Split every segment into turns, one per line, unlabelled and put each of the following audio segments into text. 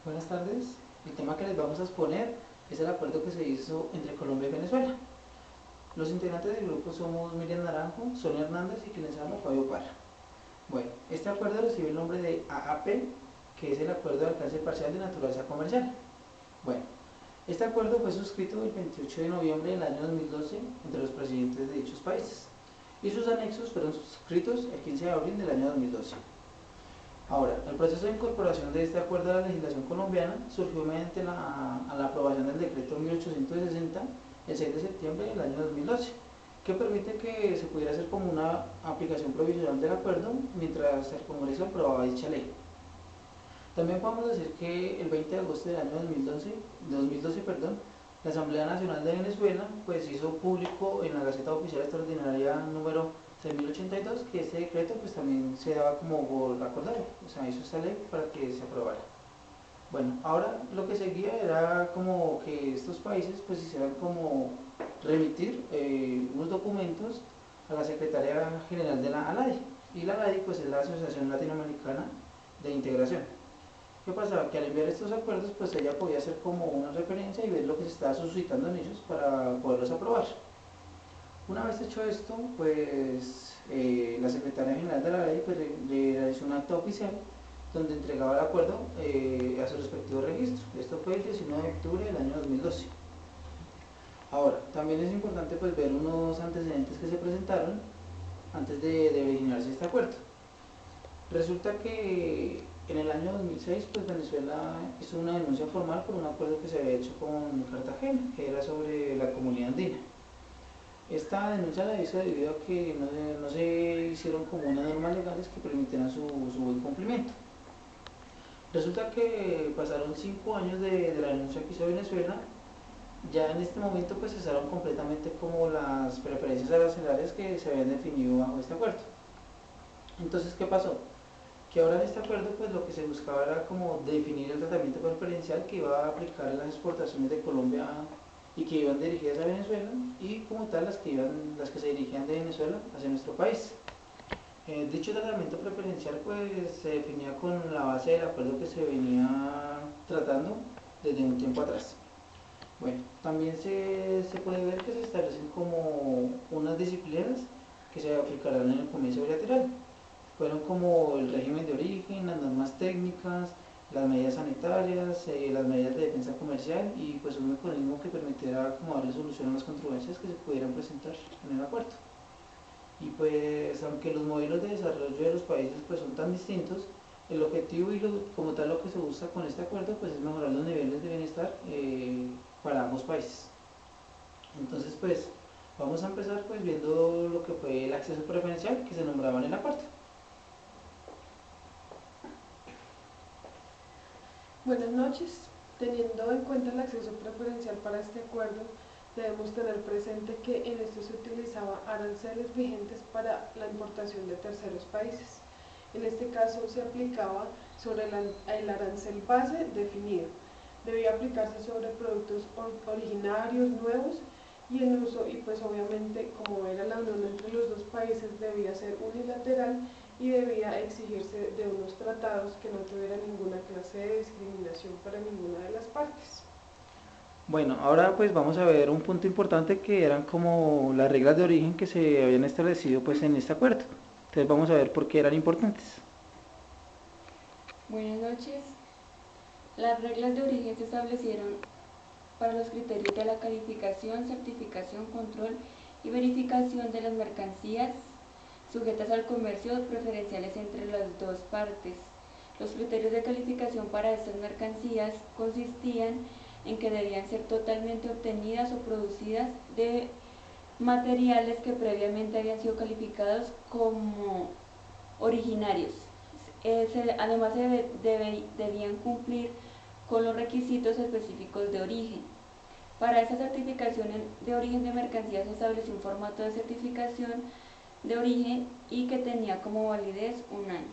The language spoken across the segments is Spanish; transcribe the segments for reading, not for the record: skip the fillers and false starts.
Buenas tardes. El tema que les vamos a exponer es el acuerdo que se hizo entre Colombia y Venezuela. Los integrantes del grupo somos Miriam Naranjo, Sonia Hernández y quien les habla, Fabio Parra. Bueno, este acuerdo recibe el nombre de AAP, que es el Acuerdo de Alcance Parcial de Naturaleza Comercial. Bueno, este acuerdo fue suscrito el 28 de noviembre del año 2012 entre los presidentes de dichos países y sus anexos fueron suscritos el 15 de abril del año 2012. Ahora, el proceso de incorporación de este acuerdo a la legislación colombiana surgió mediante la aprobación del decreto 1860 el 6 de septiembre del año 2012, que permite que se pudiera hacer como una aplicación provisional del acuerdo mientras el Congreso aprobaba dicha ley. También podemos decir que el 20 de agosto del año 2012, la Asamblea Nacional de Venezuela pues hizo público en la Gaceta Oficial Extraordinaria número 3082 que este decreto pues también se daba como por acordado, o sea, hizo esta ley para que se aprobara. Bueno, ahora lo que seguía era como que estos países pues hicieran como remitir unos documentos a la Secretaría General de la ALADI, y la ALADI pues es la Asociación Latinoamericana de Integración. ¿Qué pasaba? Que al enviar estos acuerdos, pues ella podía hacer como una referencia y ver lo que se estaba suscitando en ellos para poderlos aprobar. Una vez hecho esto, pues la Secretaría General de la Ley pues, le realizó un acto oficial donde entregaba el acuerdo a su respectivo registro. Esto fue el 19 de octubre del año 2012. Ahora, también es importante pues ver unos antecedentes que se presentaron antes de originarse este acuerdo. Resulta que en el año 2006 pues Venezuela hizo una denuncia formal por un acuerdo que se había hecho con Cartagena, que era sobre la comunidad andina. Esta denuncia la hizo debido a que no se hicieron como unas normas legales que permitieran su buen cumplimiento. Resulta que pasaron 5 años de la denuncia que hizo Venezuela. Ya en este momento pues cesaron completamente como las preferencias arancelarias que se habían definido bajo este acuerdo. Entonces, ¿qué pasó? Que ahora en este acuerdo pues lo que se buscaba era como definir el tratamiento preferencial que iba a aplicar en las exportaciones de Colombia y que iban dirigidas a Venezuela, y como tal las que se dirigían de Venezuela hacia nuestro país. Dicho tratamiento preferencial pues se definía con la base del acuerdo que se venía tratando desde un tiempo atrás. Bueno, también se puede ver que se establecen como unas disciplinas que se aplicarán en el comercio bilateral. Fueron como el régimen de origen, las normas técnicas, las medidas sanitarias, las medidas de defensa comercial y pues un mecanismo que permitiera como darle solución a las controversias que se pudieran presentar en el acuerdo. Y pues aunque los modelos de desarrollo de los países pues son tan distintos, el objetivo y como tal lo que se busca con este acuerdo pues es mejorar los niveles de bienestar para ambos países. Entonces pues vamos a empezar pues viendo lo que fue el acceso preferencial que se nombraba en el acuerdo.
Buenas noches. Teniendo en cuenta el acceso preferencial para este acuerdo, debemos tener presente que en esto se utilizaba aranceles vigentes para la importación de terceros países. En este caso se aplicaba sobre el arancel base definido. Debía aplicarse sobre productos originarios, nuevos y en uso, y pues obviamente como era la unión entre los dos países debía ser unilateral y debía exigirse de unos tratados que no tuvieran ninguna clase de discriminación para ninguna de las partes.
Bueno, ahora pues vamos a ver un punto importante que eran como las reglas de origen que se habían establecido pues en este acuerdo. Entonces vamos a ver por qué eran importantes.
Buenas noches. Las reglas de origen se establecieron para los criterios de la calificación, certificación, control y verificación de las mercancías sujetas al comercio preferenciales entre las dos partes. Los criterios de calificación para estas mercancías consistían en que debían ser totalmente obtenidas o producidas de materiales que previamente habían sido calificados como originarios. Además, debían cumplir con los requisitos específicos de origen. Para esa certificación de origen de mercancías se estableció un formato de certificación de origen y que tenía como validez un año.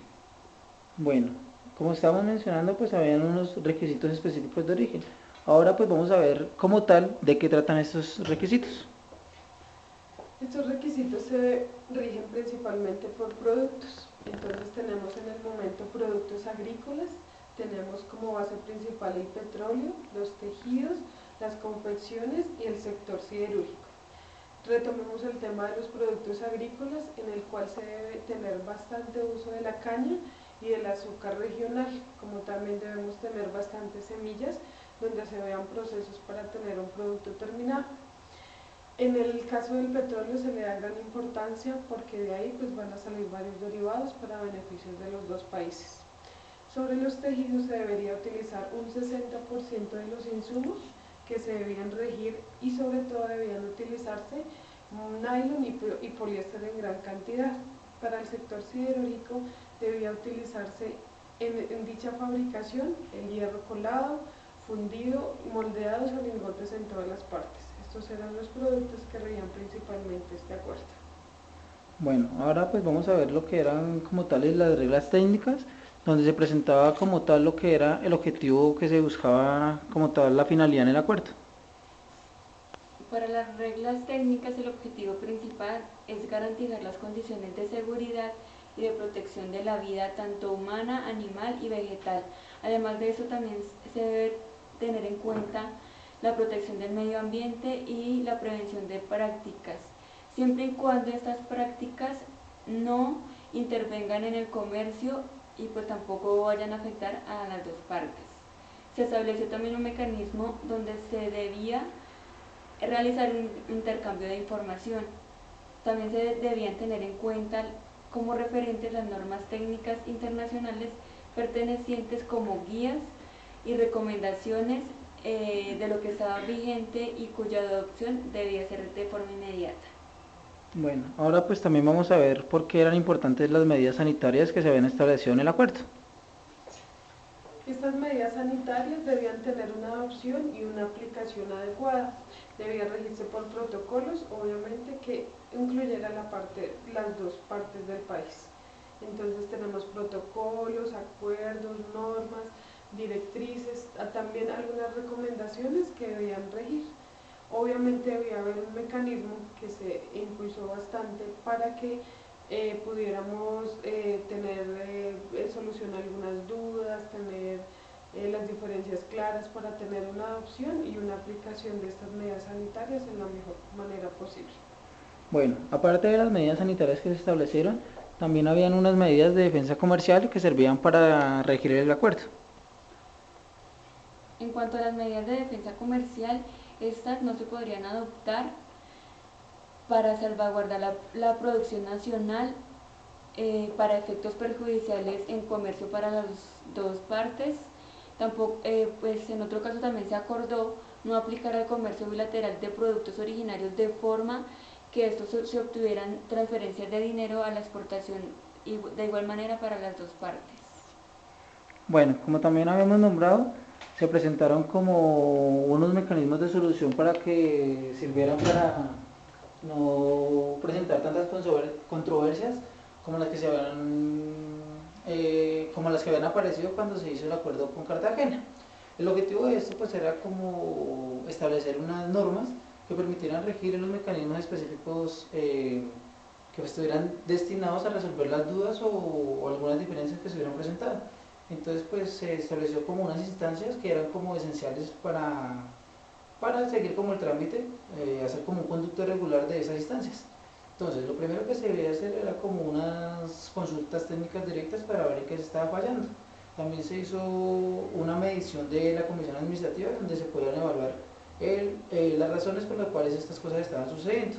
Bueno, como estábamos mencionando pues habían unos requisitos específicos de origen. Ahora pues vamos a ver como tal de qué tratan estos requisitos.
Estos requisitos se rigen principalmente por productos. Entonces tenemos en el momento productos agrícolas, tenemos como base principal el petróleo, los tejidos, las confecciones y el sector siderúrgico. Retomemos el tema de los productos agrícolas, en el cual se debe tener bastante uso de la caña y del azúcar regional, como también debemos tener bastantes semillas donde se vean procesos para tener un producto terminado. En el caso del petróleo se le da gran importancia porque de ahí pues van a salir varios derivados para beneficios de los dos países. Sobre los tejidos se debería utilizar un 60% de los insumos que se debían regir, y sobre todo debían utilizarse nylon y poliéster en gran cantidad. Para el sector siderúrgico debía utilizarse en dicha fabricación el hierro colado, fundido, moldeados o lingotes en todas las partes. Estos eran los productos que regían principalmente este acuerdo.
Bueno, ahora pues vamos a ver lo que eran como tales las reglas técnicas, donde se presentaba como tal lo que era el objetivo que se buscaba, como tal la finalidad en el acuerdo.
Para las reglas técnicas, el objetivo principal es garantizar las condiciones de seguridad y de protección de la vida tanto humana, animal y vegetal. Además de eso, también se debe tener en cuenta la protección del medio ambiente y la prevención de prácticas, siempre y cuando estas prácticas no intervengan en el comercio y pues tampoco vayan a afectar a las dos partes. Se estableció también un mecanismo donde se debía realizar un intercambio de información. También se debían tener en cuenta como referentes las normas técnicas internacionales pertenecientes como guías y recomendaciones de lo que estaba vigente y cuya adopción debía ser de forma inmediata.
Bueno, ahora pues también vamos a ver por qué eran importantes las medidas sanitarias que se habían establecido en el acuerdo.
Estas medidas sanitarias debían tener una adopción y una aplicación adecuada. Debía regirse por protocolos, obviamente, que incluyeran las dos partes del país. Entonces tenemos protocolos, acuerdos, normas, directrices, también algunas recomendaciones que debían regir. Obviamente debía haber un mecanismo que se impulsó bastante para que pudiéramos tener solución a algunas dudas, tener las diferencias claras para tener una adopción y una aplicación de estas medidas sanitarias en la mejor manera posible.
Bueno, aparte de las medidas sanitarias que se establecieron, también habían unas medidas de defensa comercial que servían para regir el acuerdo.
En cuanto a las medidas de defensa comercial, estas no se podrían adoptar para salvaguardar la producción nacional para efectos perjudiciales en comercio para las dos partes. Tampoco, pues en otro caso también se acordó no aplicar al comercio bilateral de productos originarios de forma que estos se obtuvieran transferencias de dinero a la exportación y de igual manera para las dos partes.
Bueno, como también habíamos nombrado, se presentaron como unos mecanismos de solución para que sirvieran para no presentar tantas controversias como las que como las que habían aparecido cuando se hizo el acuerdo con Cartagena. El objetivo de esto pues era como establecer unas normas que permitieran regir en los mecanismos específicos que estuvieran destinados a resolver las dudas o algunas diferencias que se hubieran presentado. Entonces pues se estableció como unas instancias que eran como esenciales para seguir como el trámite, hacer como un conducto regular de esas instancias. Entonces, lo primero que se debía hacer era como unas consultas técnicas directas para ver en qué se estaba fallando. También se hizo una medición de la comisión administrativa donde se podían evaluar las razones por las cuales estas cosas estaban sucediendo.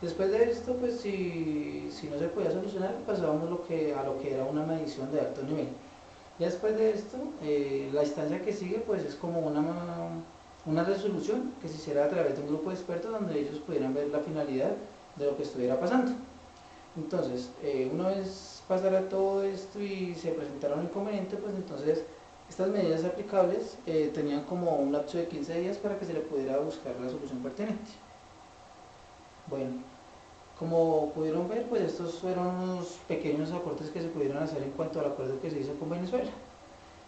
Después de esto, pues si no se podía solucionar, pasábamos a lo que era una medición de alto nivel. Ya después de esto, la instancia que sigue pues es como una resolución que se hiciera a través de un grupo de expertos donde ellos pudieran ver la finalidad de lo que estuviera pasando. Entonces, una vez pasara todo esto y se presentara un inconveniente, pues entonces estas medidas aplicables tenían como un lapso de 15 días para que se le pudiera buscar la solución pertinente. Bueno, como pudieron ver, pues estos fueron unos pequeños aportes que se pudieron hacer en cuanto al acuerdo que se hizo con Venezuela.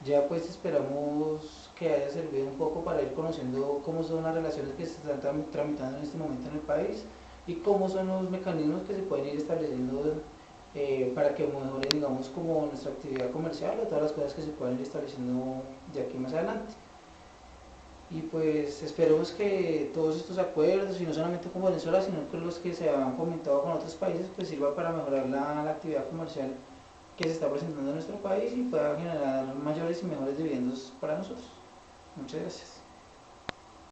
Ya pues esperamos que haya servido un poco para ir conociendo cómo son las relaciones que se están tramitando en este momento en el país y cómo son los mecanismos que se pueden ir estableciendo para que mejore, digamos, como nuestra actividad comercial o todas las cosas que se puedan ir estableciendo de aquí más adelante. Y pues esperemos que todos estos acuerdos, y no solamente con Venezuela, sino que los que se han comentado con otros países, pues sirva para mejorar la actividad comercial que se está presentando en nuestro país y pueda generar mayores y mejores dividendos para nosotros. Muchas gracias.